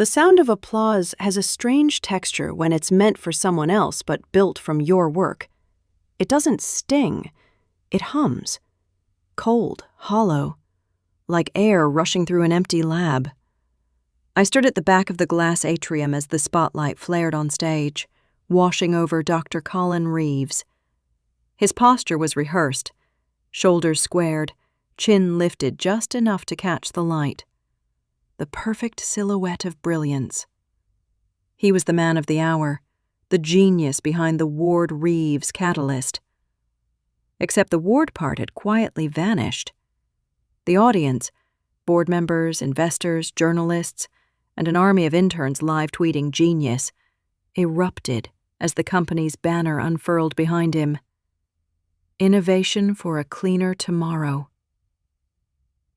The sound of applause has a strange texture when it's meant for someone else but built from your work. It doesn't sting, it hums. Cold, hollow, like air rushing through an empty lab. I stood at the back of the glass atrium as the spotlight flared on stage, washing over Dr. Colin Reeves. His posture was rehearsed, shoulders squared, chin lifted just enough to catch the light. The perfect silhouette of brilliance. He was the man of the hour, the genius behind the Ward Reeves catalyst. Except the Ward part had quietly vanished. The audience, board members, investors, journalists, and an army of interns live tweeting genius, erupted as the company's banner unfurled behind him. Innovation for a cleaner tomorrow.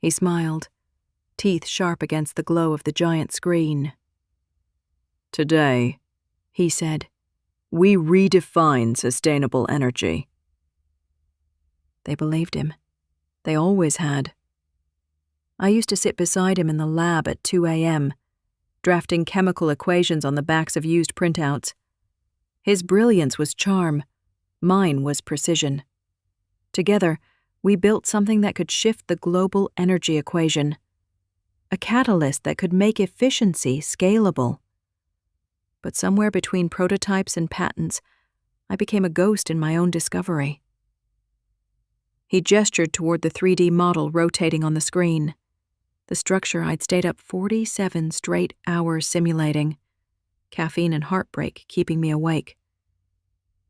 He smiled, teeth sharp against the glow of the giant screen. "Today," he said, "we redefine sustainable energy." They believed him. They always had. I used to sit beside him in the lab at 2 a.m., drafting chemical equations on the backs of used printouts. His brilliance was charm. Mine was precision. Together, we built something that could shift the global energy equation. A catalyst that could make efficiency scalable. But somewhere between prototypes and patents, I became a ghost in my own discovery. He gestured toward the 3D model rotating on the screen, the structure I'd stayed up 47 straight hours simulating, caffeine and heartbreak keeping me awake.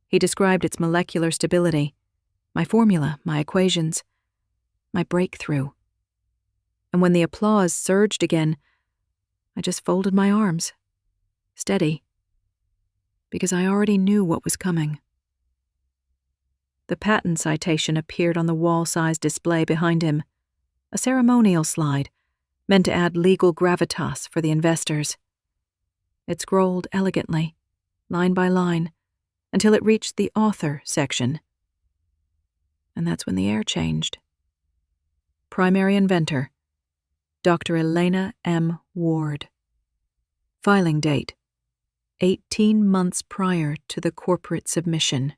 He described its molecular stability, my formula, my equations, my breakthrough. And when the applause surged again, I just folded my arms, steady, because I already knew what was coming. The patent citation appeared on the wall-sized display behind him, a ceremonial slide meant to add legal gravitas for the investors. It scrolled elegantly, line by line, until it reached the author section. And that's when the air changed. Primary inventor, Dr. Elena M. Ward. Filing date, 18 months prior to the corporate submission.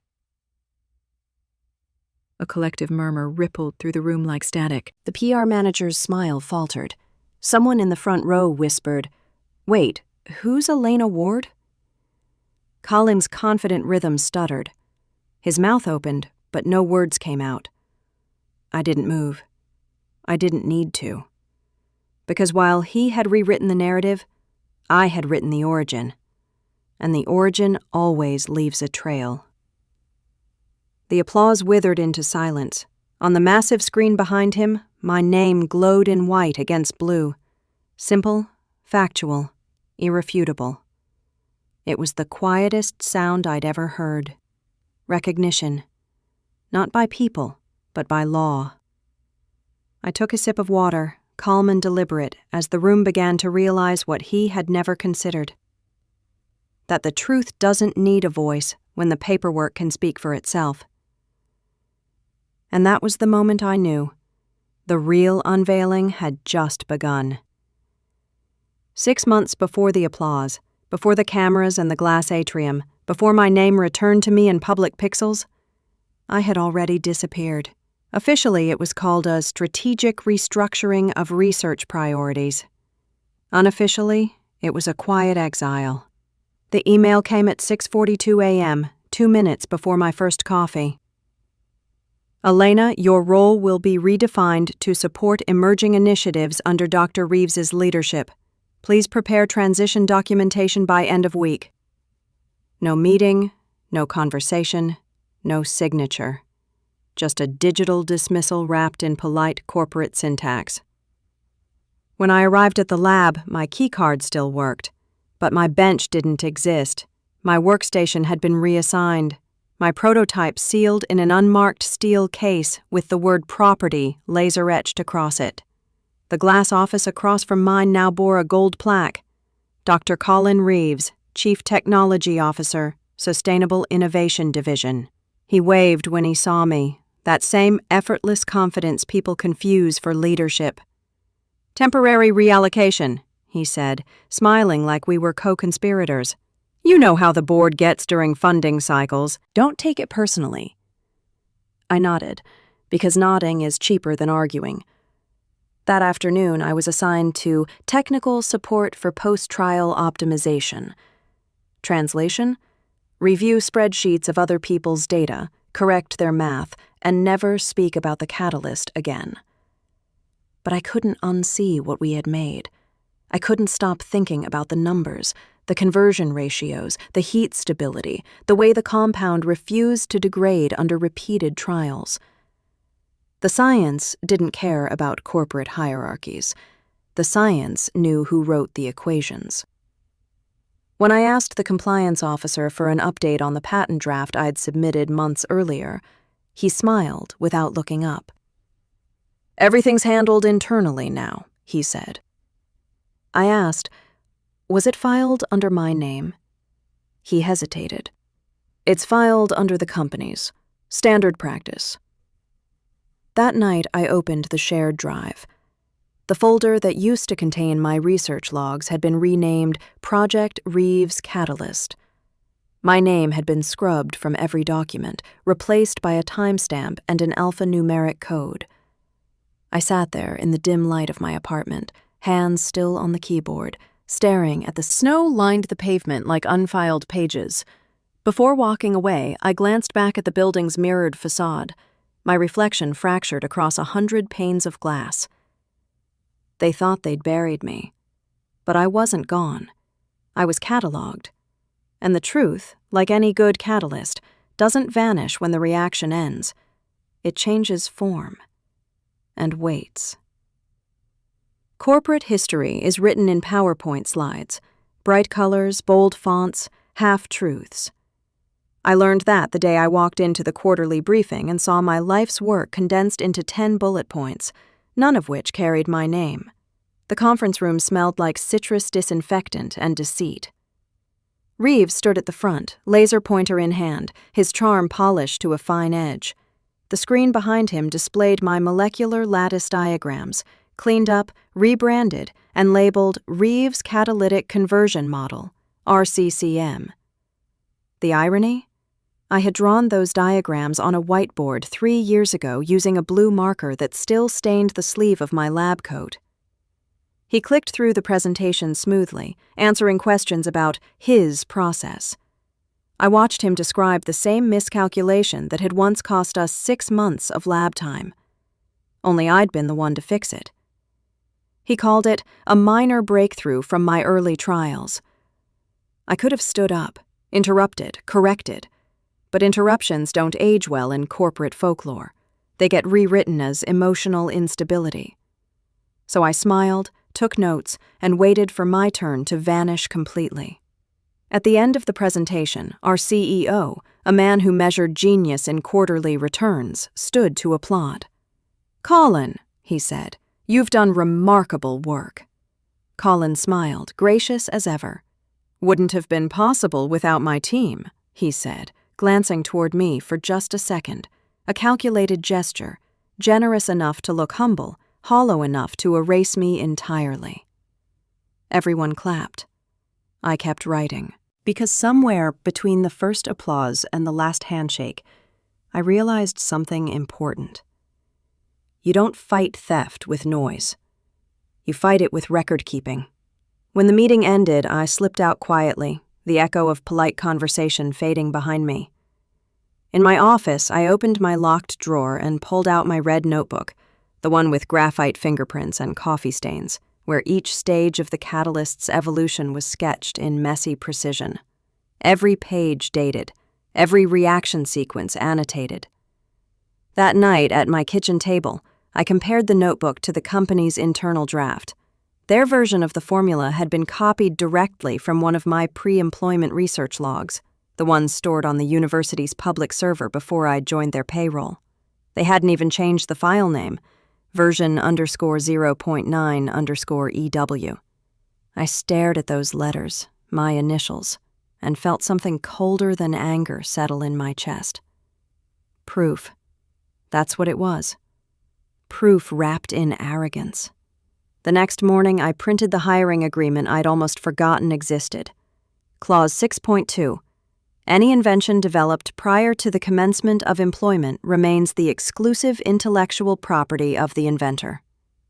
A collective murmur rippled through the room like static. The PR manager's smile faltered. Someone in the front row whispered, "Wait, who's Elena Ward?" Colin's confident rhythm stuttered. His mouth opened, but no words came out. I didn't move. I didn't need to. Because while he had rewritten the narrative, I had written the origin. And the origin always leaves a trail. The applause withered into silence. On the massive screen behind him, my name glowed in white against blue. Simple, factual, irrefutable. It was the quietest sound I'd ever heard. Recognition. Not by people, but by law. I took a sip of water, calm and deliberate, as the room began to realize what he had never considered. That the truth doesn't need a voice when the paperwork can speak for itself. And that was the moment I knew. The real unveiling had just begun. 6 months before the applause, before the cameras and the glass atrium, before my name returned to me in public pixels, I had already disappeared. Officially, it was called a strategic restructuring of research priorities. Unofficially, it was a quiet exile. The email came at 6:42 a.m., 2 minutes before my first coffee. Elena, your role will be redefined to support emerging initiatives under Dr. Reeves's leadership. Please prepare transition documentation by end of week. No meeting, no conversation, no signature. Just a digital dismissal wrapped in polite corporate syntax. When I arrived at the lab, my keycard still worked, but my bench didn't exist. My workstation had been reassigned. My prototype sealed in an unmarked steel case with the word property laser-etched across it. The glass office across from mine now bore a gold plaque. Dr. Colin Reeves, Chief Technology Officer, Sustainable Innovation Division. He waved when he saw me, that same effortless confidence people confuse for leadership. "Temporary reallocation," he said, smiling like we were co-conspirators. "You know how the board gets during funding cycles. Don't take it personally." I nodded, because nodding is cheaper than arguing. That afternoon, I was assigned to Technical Support for Post-Trial Optimization. Translation: review spreadsheets of other people's data, correct their math, and never speak about the catalyst again. But I couldn't unsee what we had made. I couldn't stop thinking about the numbers, the conversion ratios, the heat stability, the way the compound refused to degrade under repeated trials. The science didn't care about corporate hierarchies. The science knew who wrote the equations. When I asked the compliance officer for an update on the patent draft I'd submitted months earlier, he smiled without looking up. "Everything's handled internally now," he said. I asked, "Was it filed under my name?" He hesitated. "It's filed under the company's. Standard practice." That night, I opened the shared drive. The folder that used to contain my research logs had been renamed Project Reeves Catalyst. My name had been scrubbed from every document, replaced by a timestamp and an alphanumeric code. I sat there in the dim light of my apartment, hands still on the keyboard, staring at the snow lined the pavement like unfiled pages. Before walking away, I glanced back at the building's mirrored facade. My reflection fractured across 100 panes of glass. They thought they'd buried me, but I wasn't gone. I was cataloged. And the truth, like any good catalyst, doesn't vanish when the reaction ends. It changes form and waits. Corporate history is written in PowerPoint slides, bright colors, bold fonts, half-truths. I learned that the day I walked into the quarterly briefing and saw my life's work condensed into 10 bullet points, none of which carried my name. The conference room smelled like citrus disinfectant and deceit. Reeves stood at the front, laser pointer in hand, his charm polished to a fine edge. The screen behind him displayed my molecular lattice diagrams, cleaned up, rebranded, and labeled Reeves Catalytic Conversion Model, RCCM. The irony? I had drawn those diagrams on a whiteboard 3 years ago using a blue marker that still stained the sleeve of my lab coat. He clicked through the presentation smoothly, answering questions about his process. I watched him describe the same miscalculation that had once cost us 6 months of lab time. Only I'd been the one to fix it. He called it a minor breakthrough from my early trials. I could have stood up, interrupted, corrected, but interruptions don't age well in corporate folklore. They get rewritten as emotional instability. So I smiled, took notes, and waited for my turn to vanish completely. At the end of the presentation, our CEO, a man who measured genius in quarterly returns, stood to applaud. "Colin," he said, "you've done remarkable work." Colin smiled, gracious as ever. "Wouldn't have been possible without my team," he said, glancing toward me for just a second, a calculated gesture, generous enough to look humble, hollow enough to erase me entirely. Everyone clapped. I kept writing, because somewhere between the first applause and the last handshake, I realized something important. You don't fight theft with noise. You fight it with record-keeping. When the meeting ended, I slipped out quietly, the echo of polite conversation fading behind me. In my office, I opened my locked drawer and pulled out my red notebook, the one with graphite fingerprints and coffee stains, where each stage of the catalyst's evolution was sketched in messy precision. Every page dated, every reaction sequence annotated. That night, at my kitchen table, I compared the notebook to the company's internal draft. Their version of the formula had been copied directly from one of my pre-employment research logs, the ones stored on the university's public server before I joined their payroll. They hadn't even changed the file name, version_0.9_EW. I stared at those letters, my initials, and felt something colder than anger settle in my chest. Proof. That's what it was. Proof wrapped in arrogance. The next morning, I printed the hiring agreement I'd almost forgotten existed. Clause 6.2. Any invention developed prior to the commencement of employment remains the exclusive intellectual property of the inventor.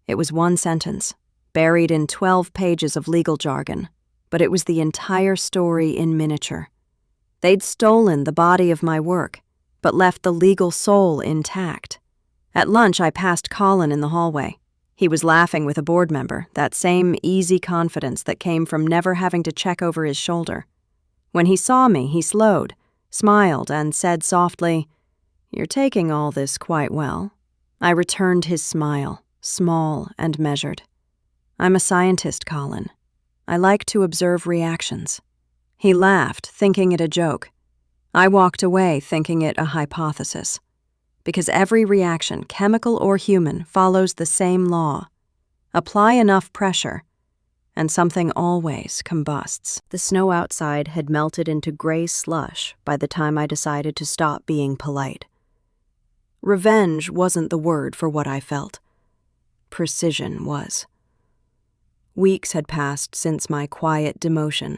It was one sentence, buried in 12 pages of legal jargon, but it was the entire story in miniature. They'd stolen the body of my work, but left the legal soul intact. At lunch, I passed Colin in the hallway. He was laughing with a board member, that same easy confidence that came from never having to check over his shoulder. When he saw me, he slowed, smiled, and said softly, "You're taking all this quite well." I returned his smile, small and measured. "I'm a scientist, Colin. I like to observe reactions." He laughed, thinking it a joke. I walked away, thinking it a hypothesis. Because every reaction, chemical or human, follows the same law. Apply enough pressure, and something always combusts. The snow outside had melted into gray slush by the time I decided to stop being polite. Revenge wasn't the word for what I felt. Precision was. Weeks had passed since my quiet demotion.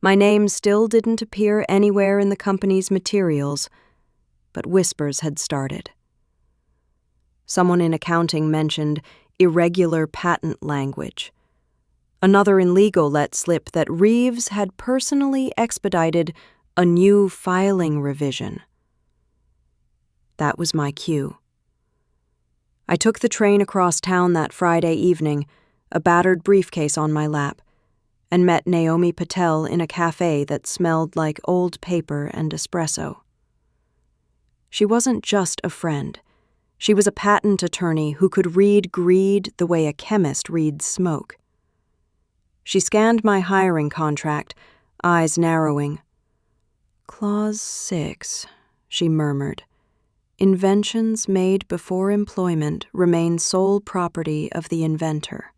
My name still didn't appear anywhere in the company's materials, but whispers had started. Someone in accounting mentioned irregular patent language. Another in legal let slip that Reeves had personally expedited a new filing revision. That was my cue. I took the train across town that Friday evening, a battered briefcase on my lap, and met Naomi Patel in a cafe that smelled like old paper and espresso. She wasn't just a friend. She was a patent attorney who could read greed the way a chemist reads smoke. She scanned my hiring contract, eyes narrowing. "Clause 6, she murmured. "Inventions made before employment remain sole property of the inventor."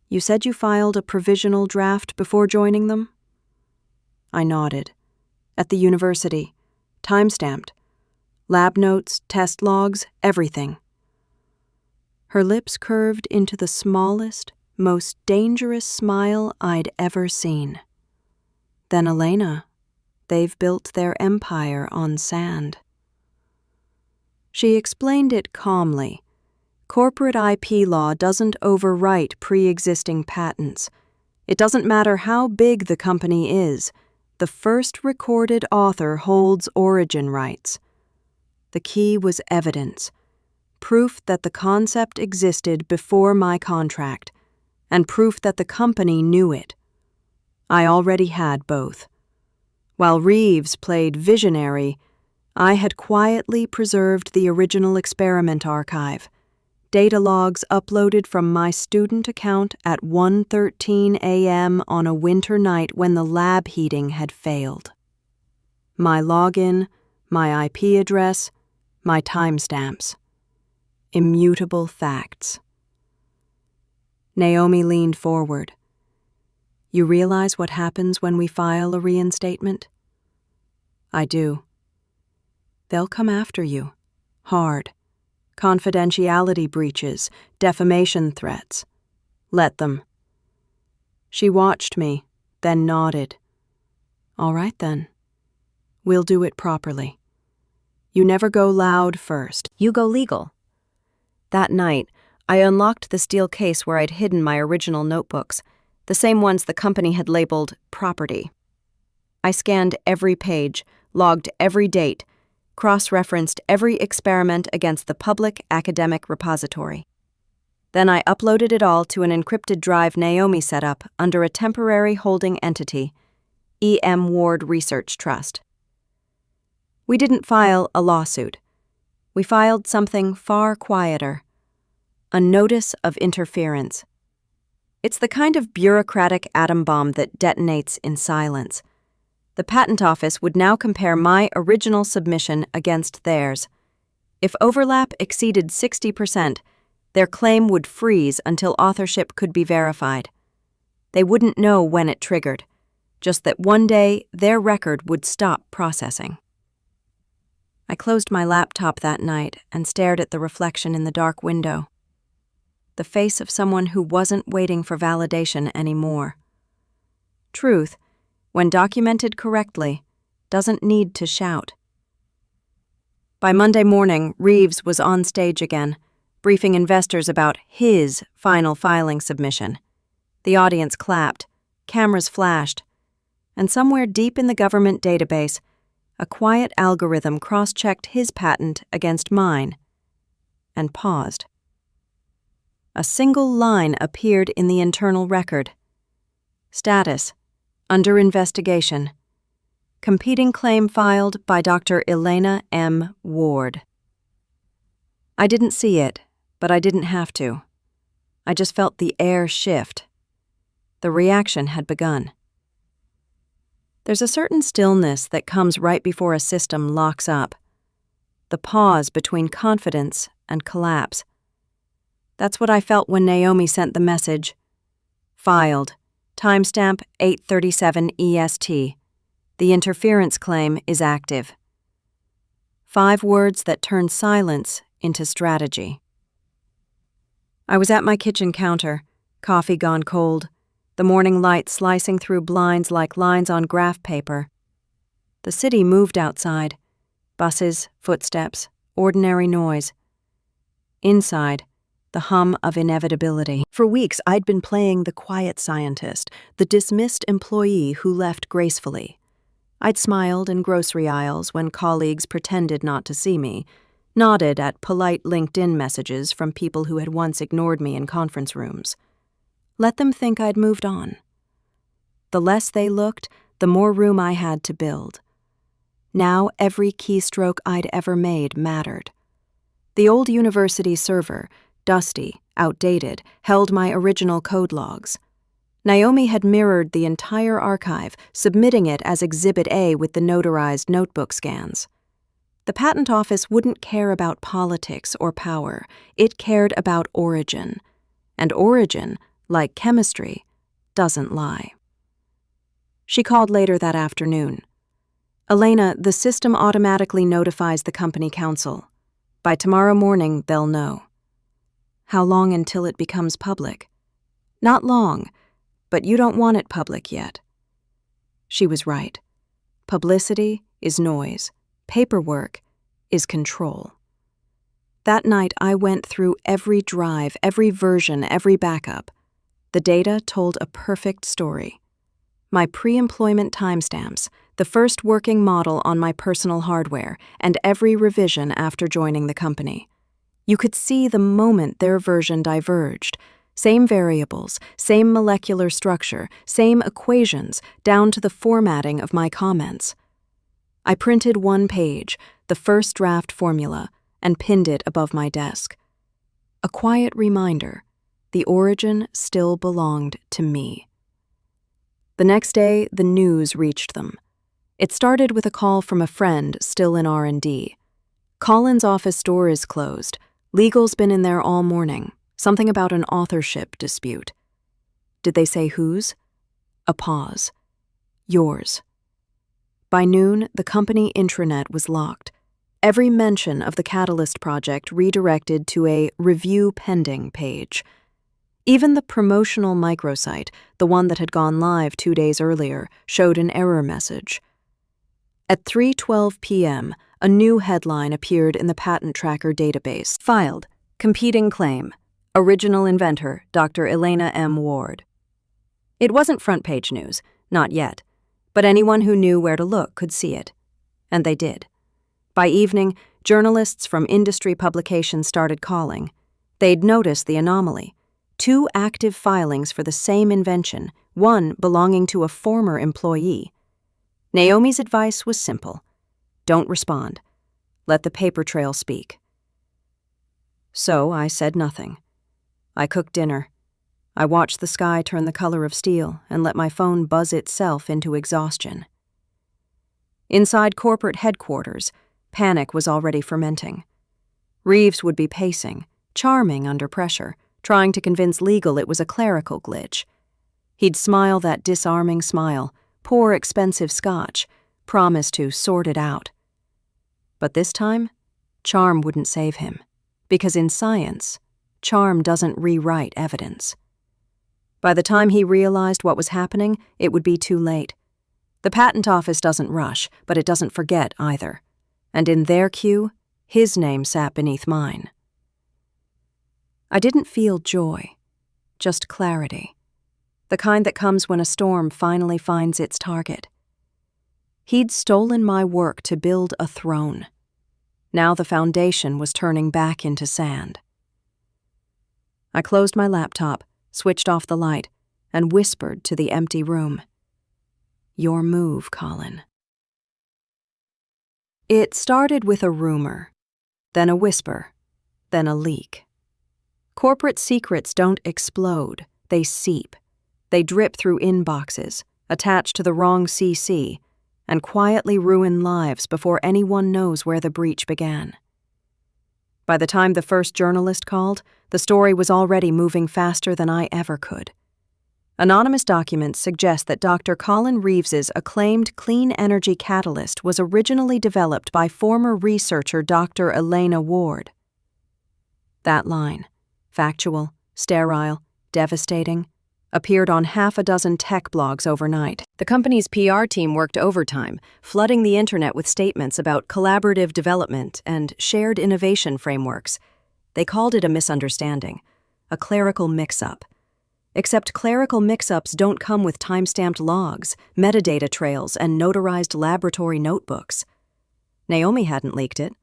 "You said you filed a provisional draft before joining them?" I nodded. "At the university. Time-stamped. Lab notes, test logs, everything." Her lips curved into the smallest, most dangerous smile I'd ever seen. "Then, Elena, they've built their empire on sand." She explained it calmly. Corporate IP law doesn't overwrite pre-existing patents. It doesn't matter how big the company is. The first recorded author holds origin rights. The key was evidence, proof that the concept existed before my contract, and proof that the company knew it. I already had both. While Reeves played visionary, I had quietly preserved the original experiment archive, data logs uploaded from my student account at 1:13 a.m. on a winter night when the lab heating had failed. My login, my IP address, my timestamps. Immutable facts. Naomi leaned forward. "You realize what happens when we file a reinstatement?" "I do." "They'll come after you. Hard. Confidentiality breaches, defamation threats. Let them." She watched me, then nodded. "All right then. We'll do it properly. You never go loud first. You go legal." That night, I unlocked the steel case where I'd hidden my original notebooks, the same ones the company had labeled property. I scanned every page, logged every date, cross-referenced every experiment against the public academic repository. Then I uploaded it all to an encrypted drive Naomi set up under a temporary holding entity, Elena Ward Research Trust. We didn't file a lawsuit. We filed something far quieter, a notice of interference. It's the kind of bureaucratic atom bomb that detonates in silence. The patent office would now compare my original submission against theirs. If overlap exceeded 60%, their claim would freeze until authorship could be verified. They wouldn't know when it triggered, just that one day their record would stop processing. I closed my laptop that night and stared at the reflection in the dark window. the face of someone who wasn't waiting for validation anymore. Truth, when documented correctly, doesn't need to shout. By Monday morning, Reeves was on stage again, briefing investors about his final filing submission. The audience clapped, cameras flashed, and somewhere deep in the government database, a quiet algorithm cross-checked his patent against mine and paused. A single line appeared in the internal record. Status: under investigation. Competing claim filed by Dr. Elena M. Ward. I didn't see it, but I didn't have to. I just felt the air shift. The reaction had begun. There's a certain stillness that comes right before a system locks up. The pause between confidence and collapse. That's what I felt when Naomi sent the message. Filed. Timestamp 8:37 EST. The interference claim is active. 5 words that turned silence into strategy. I was at my kitchen counter, coffee gone cold, the morning light slicing through blinds like lines on graph paper. The city moved outside. Buses, footsteps, ordinary noise. Inside, the hum of inevitability. For weeks, I'd been playing the quiet scientist, the dismissed employee who left gracefully. I'd smiled in grocery aisles when colleagues pretended not to see me, nodded at polite LinkedIn messages from people who had once ignored me in conference rooms. Let them think I'd moved on. The less they looked, the more room I had to build. Now every keystroke I'd ever made mattered. The old university server, dusty, outdated, held my original code logs. Naomi had mirrored the entire archive, submitting it as Exhibit A with the notarized notebook scans. The patent office wouldn't care about politics or power. It cared about origin. And origin, like chemistry, doesn't lie. She called later that afternoon. Elena, the system automatically notifies the company council. By tomorrow morning, they'll know. How long until it becomes public? Not long, but you don't want it public yet. She was right. Publicity is noise. Paperwork is control. That night, I went through every drive, every version, every backup. The data told a perfect story. My pre-employment timestamps, the first working model on my personal hardware, and every revision after joining the company. You could see the moment their version diverged. Same variables, same molecular structure, same equations, down to the formatting of my comments. I printed one page, the first draft formula, and pinned it above my desk. A quiet reminder, the origin still belonged to me. The next day, the news reached them. It started with a call from a friend still in R&D. Colin's office door is closed. Legal's been in there all morning. Something about an authorship dispute. Did they say whose? A pause. Yours. By noon, the company intranet was locked. Every mention of the Catalyst project redirected to a review pending page. Even the promotional microsite, the one that had gone live 2 days earlier, showed an error message. At 3:12 p.m., a new headline appeared in the patent tracker database. Filed. Competing claim. Original inventor, Dr. Elena M. Ward. It wasn't front-page news, not yet, but anyone who knew where to look could see it. And they did. By evening, journalists from industry publications started calling. They'd noticed the anomaly. 2 active filings for the same invention, one belonging to a former employee. Naomi's advice was simple. Don't respond. Let the paper trail speak. So I said nothing. I cooked dinner. I watched the sky turn the color of steel and let my phone buzz itself into exhaustion. Inside corporate headquarters, panic was already fermenting. Reeves would be pacing, charming under pressure, trying to convince legal it was a clerical glitch. He'd smile that disarming smile, pour expensive scotch, promise to sort it out. But this time, charm wouldn't save him, because in science, charm doesn't rewrite evidence. By the time he realized what was happening, it would be too late. The patent office doesn't rush, but it doesn't forget either. And in their queue, his name sat beneath mine. I didn't feel joy, just clarity. The kind that comes when a storm finally finds its target. He'd stolen my work to build a throne. Now the foundation was turning back into sand. I closed my laptop, switched off the light, and whispered to the empty room. Your move, Colin. It started with a rumor, then a whisper, then a leak. Corporate secrets don't explode, they seep. They drip through inboxes, attach to the wrong CC, and quietly ruin lives before anyone knows where the breach began. By the time the first journalist called, the story was already moving faster than I ever could. Anonymous documents suggest that Dr. Colin Reeves's acclaimed clean energy catalyst was originally developed by former researcher Dr. Elena Ward. That line, factual, sterile, devastating, appeared on half a dozen tech blogs overnight. The company's PR team worked overtime, flooding the internet with statements about collaborative development and shared innovation frameworks. They called it a misunderstanding, a clerical mix-up. Except clerical mix-ups don't come with time-stamped logs, metadata trails, and notarized laboratory notebooks. Naomi hadn't leaked it.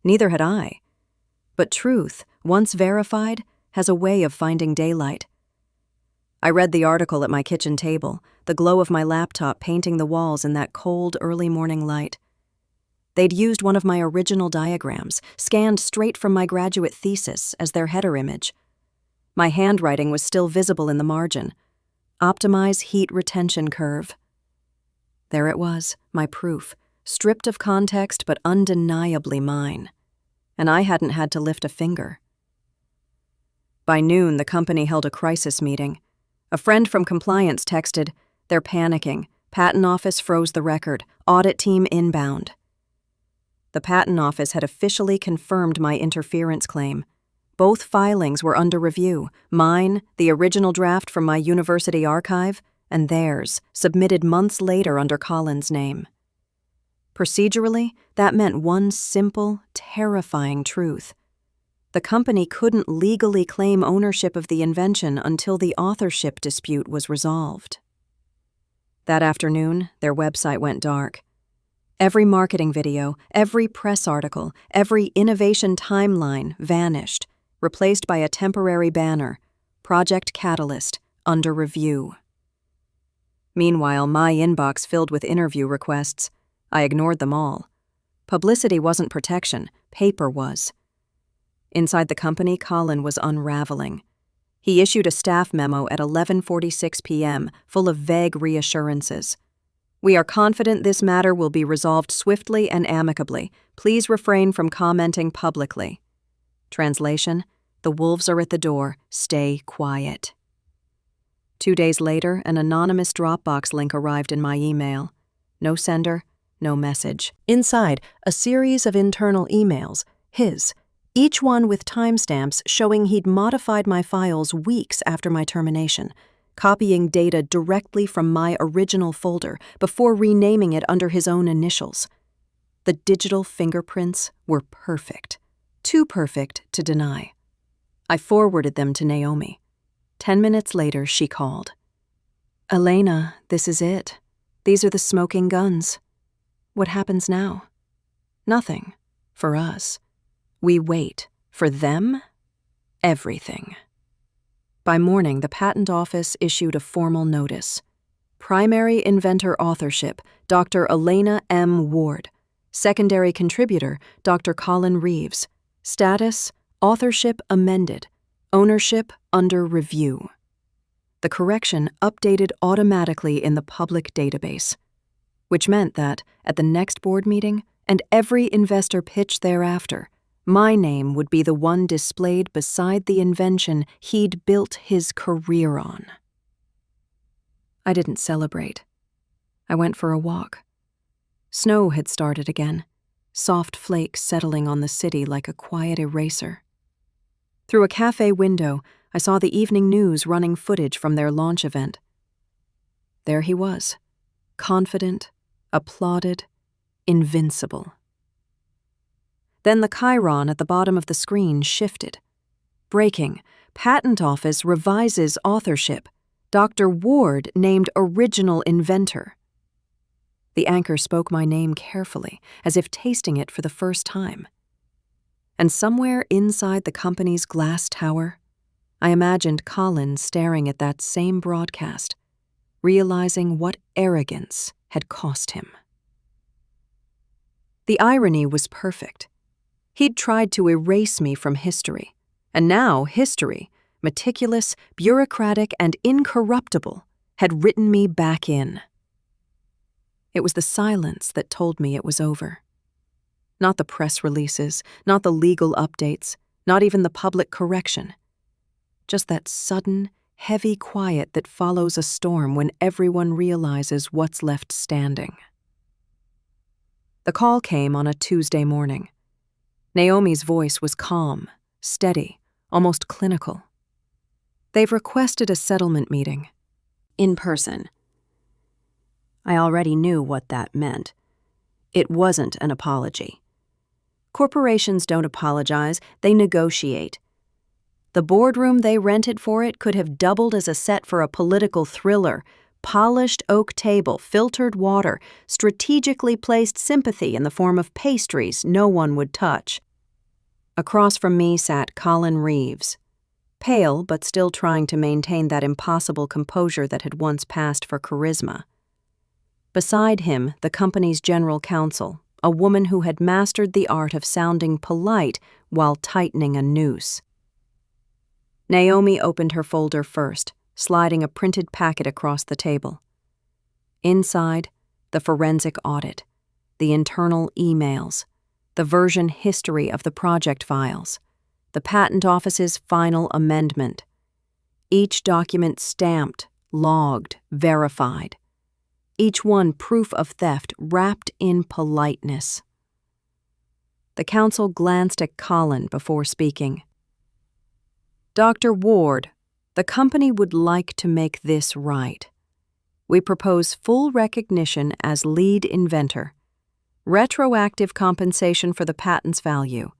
Neither had I. But truth, once verified, has a way of finding daylight. I read the article at my kitchen table, the glow of my laptop painting the walls in that cold, early morning light. They'd used one of my original diagrams, scanned straight from my graduate thesis, as their header image. My handwriting was still visible in the margin. Optimize heat retention curve. There it was, my proof, stripped of context but undeniably mine. And I hadn't had to lift a finger. By noon, the company held a crisis meeting. A friend from compliance texted, "They're panicking. Patent office froze the record. Audit team inbound." The patent office had officially confirmed my interference claim. Both filings were under review. Mine, the original draft from my university archive, and theirs, submitted months later under Colin's name. Procedurally, that meant one simple, terrifying truth. The company couldn't legally claim ownership of the invention until the authorship dispute was resolved. That afternoon, their website went dark. Every marketing video, every press article, every innovation timeline vanished, replaced by a temporary banner, Project Catalyst, under review. Meanwhile, my inbox filled with interview requests. I ignored them all. Publicity wasn't protection, paper was. Inside the company, Colin was unraveling. He issued a staff memo at 11:46 p.m., full of vague reassurances. "We are confident this matter will be resolved swiftly and amicably. Please refrain from commenting publicly." Translation: "The wolves are at the door. Stay quiet." 2 days later, an anonymous Dropbox link arrived in my email. No sender, no message. Inside, a series of internal emails, his, each one with timestamps showing he'd modified my files weeks after my termination, copying data directly from my original folder before renaming it under his own initials. The digital fingerprints were perfect. Too perfect to deny. I forwarded them to Naomi. 10 minutes later, she called. "Elena, this is it. These are the smoking guns. What happens now?" "Nothing. For us. We wait. For them? Everything." By morning, the patent office issued a formal notice. Primary inventor authorship, Dr. Elena M. Ward. Secondary contributor, Dr. Colin Reeves. Status, authorship amended. Ownership under review. The correction updated automatically in the public database, which meant that, at the next board meeting, and every investor pitch thereafter, my name would be the one displayed beside the invention he'd built his career on. I didn't celebrate. I went for a walk. Snow had started again, soft flakes settling on the city like a quiet eraser. Through a cafe window, I saw the evening news running footage from their launch event. There he was, confident, applauded, invincible. Then the chyron at the bottom of the screen shifted. Breaking, Patent Office revises authorship. Dr. Ward named original inventor. The anchor spoke my name carefully, as if tasting it for the first time. And somewhere inside the company's glass tower, I imagined Colin staring at that same broadcast, realizing what arrogance had cost him. The irony was perfect. He'd tried to erase me from history, and now history, meticulous, bureaucratic, and incorruptible, had written me back in. It was the silence that told me it was over. Not the press releases, not the legal updates, not even the public correction. Just that sudden, heavy quiet that follows a storm when everyone realizes what's left standing. The call came on a Tuesday morning. Naomi's voice was calm, steady, almost clinical. They've requested a settlement meeting. In person. I already knew what that meant. It wasn't an apology. Corporations don't apologize, they negotiate. The boardroom they rented for it could have doubled as a set for a political thriller. Polished oak table, filtered water, strategically placed sympathy in the form of pastries no one would touch. Across from me sat Colin Reeves, pale but still trying to maintain that impossible composure that had once passed for charisma. Beside him, the company's general counsel, a woman who had mastered the art of sounding polite while tightening a noose. Naomi opened her folder first, sliding a printed packet across the table. Inside, the forensic audit, the internal emails, the version history of the project files, the Patent Office's final amendment. Each document stamped, logged, verified. Each one proof of theft wrapped in politeness. The counsel glanced at Colin before speaking. Dr. Ward, the company would like to make this right. We propose full recognition as lead inventor, retroactive compensation for the patent's value,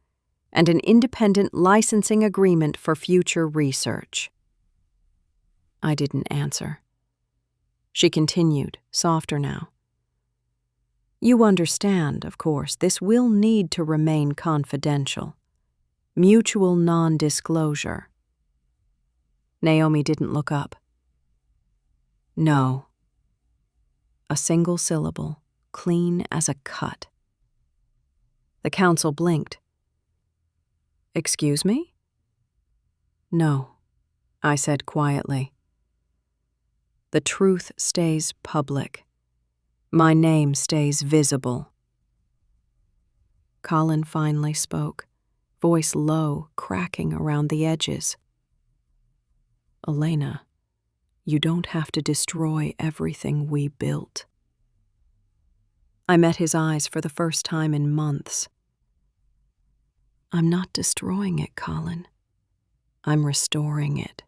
and an independent licensing agreement for future research. I didn't answer. She continued, softer now. You understand, of course, this will need to remain confidential. Mutual non-disclosure. Naomi didn't look up. No. A single syllable, clean as a cut. The counsel blinked. Excuse me? No, I said quietly. The truth stays public. My name stays visible. Colin finally spoke, voice low, cracking around the edges. Elena, you don't have to destroy everything we built. I met his eyes for the first time in months. I'm not destroying it, Colin. I'm restoring it.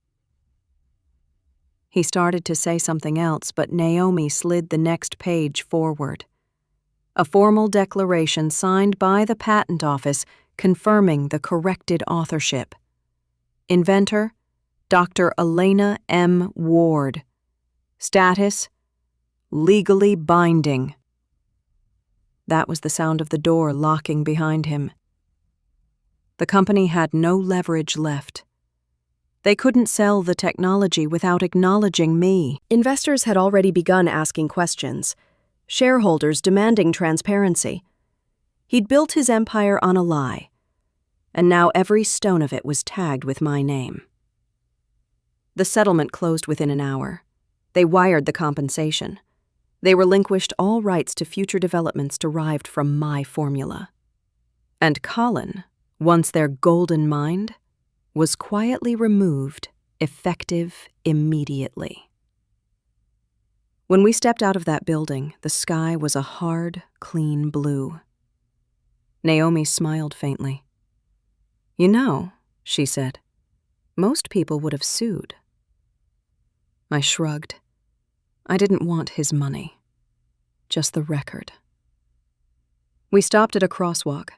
He started to say something else, but Naomi slid the next page forward. A formal declaration signed by the Patent Office confirming the corrected authorship. Inventor, Dr. Elena M. Ward. Status, legally binding. That was the sound of the door locking behind him. The company had no leverage left. They couldn't sell the technology without acknowledging me. Investors had already begun asking questions, shareholders demanding transparency. He'd built his empire on a lie, and now every stone of it was tagged with my name. The settlement closed within an hour. They wired the compensation. They relinquished all rights to future developments derived from my formula. And Colin, once their golden mind, was quietly removed, effective immediately. When we stepped out of that building, the sky was a hard, clean blue. Naomi smiled faintly. You know, she said, Most people would have sued. I shrugged. I didn't want his money, just the record. We stopped at a crosswalk.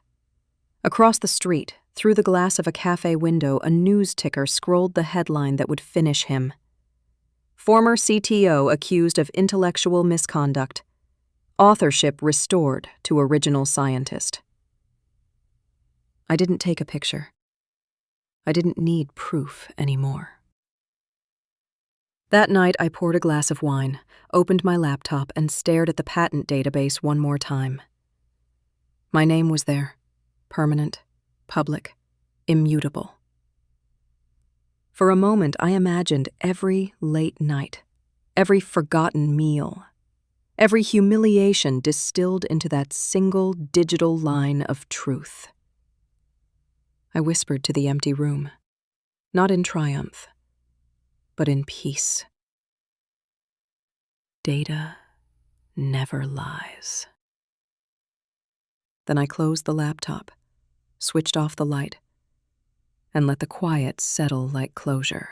Across the street, through the glass of a cafe window, a news ticker scrolled the headline that would finish him. Former CTO accused of intellectual misconduct. Authorship restored to original scientist. I didn't take a picture. I didn't need proof anymore. That night, I poured a glass of wine, opened my laptop, and stared at the patent database one more time. My name was there, permanent, public, immutable. For a moment, I imagined every late night, every forgotten meal, every humiliation distilled into that single digital line of truth. I whispered to the empty room, not in triumph, but in peace. Data never lies. Then I closed the laptop, switched off the light, and let the quiet settle like closure.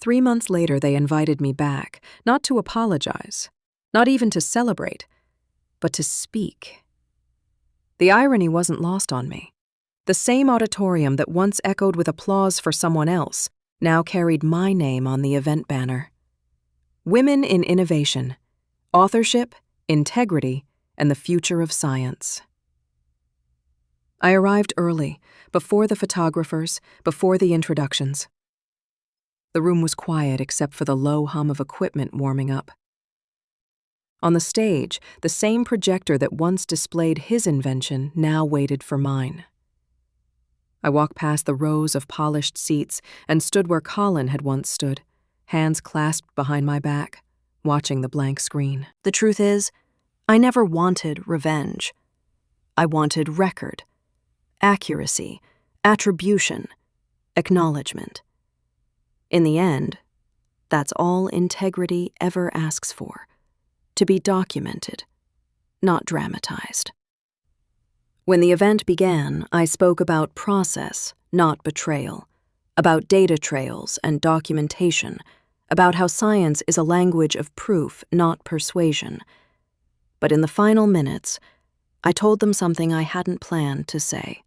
3 months later, they invited me back, not to apologize, not even to celebrate, but to speak. The irony wasn't lost on me. The same auditorium that once echoed with applause for someone else now carried my name on the event banner. Women in Innovation, Authorship, Integrity, and the Future of Science. I arrived early, before the photographers, before the introductions. The room was quiet except for the low hum of equipment warming up. On the stage, the same projector that once displayed his invention now waited for mine. I walked past the rows of polished seats and stood where Colin had once stood, hands clasped behind my back, watching the blank screen. The truth is, I never wanted revenge. I wanted record, accuracy, attribution, acknowledgement. In the end, that's all integrity ever asks for, to be documented, not dramatized. When the event began, I spoke about process, not betrayal, about data trails and documentation, about how science is a language of proof, not persuasion. But in the final minutes, I told them something I hadn't planned to say.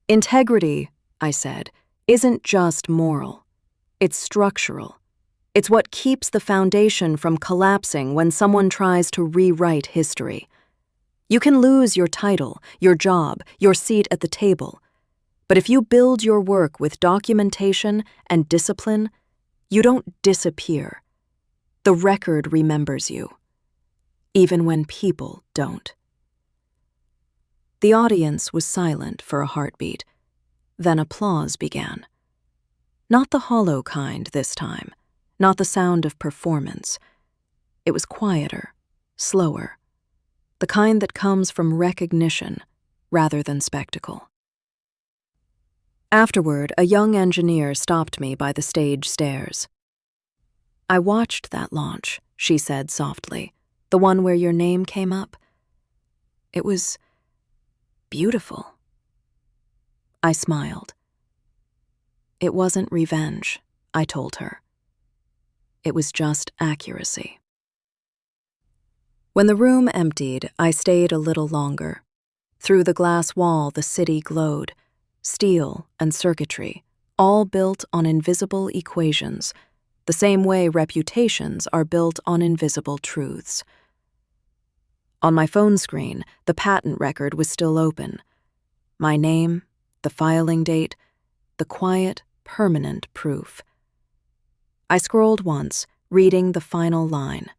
Integrity, I said, isn't just moral. It's structural. It's what keeps the foundation from collapsing when someone tries to rewrite history. You can lose your title, your job, your seat at the table. But if you build your work with documentation and discipline, you don't disappear. The record remembers you, even when people don't. The audience was silent for a heartbeat. Then applause began. Not the hollow kind this time, not the sound of performance. It was quieter, slower, the kind that comes from recognition rather than spectacle. Afterward, a young engineer stopped me by the stage stairs. I watched that launch, she said softly, the one where your name came up. It was beautiful. I smiled. It wasn't revenge, I told her. It was just accuracy. When the room emptied, I stayed a little longer. Through the glass wall, the city glowed, steel and circuitry, all built on invisible equations, the same way reputations are built on invisible truths. On my phone screen, the patent record was still open. My name, the filing date, the quiet, permanent proof. I scrolled once, reading the final line.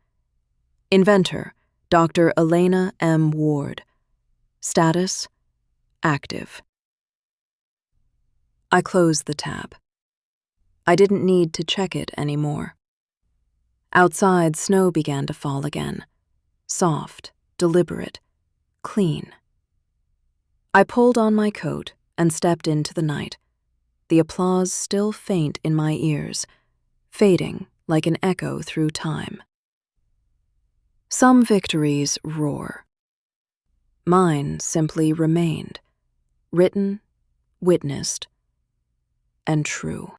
Inventor, Dr. Elena Ward. Status, active. I closed the tab. I didn't need to check it anymore. Outside, snow began to fall again. Soft, deliberate, clean. I pulled on my coat and stepped into the night, the applause still faint in my ears, fading like an echo through time. Some victories roar. Mine simply remained, written, witnessed, and true.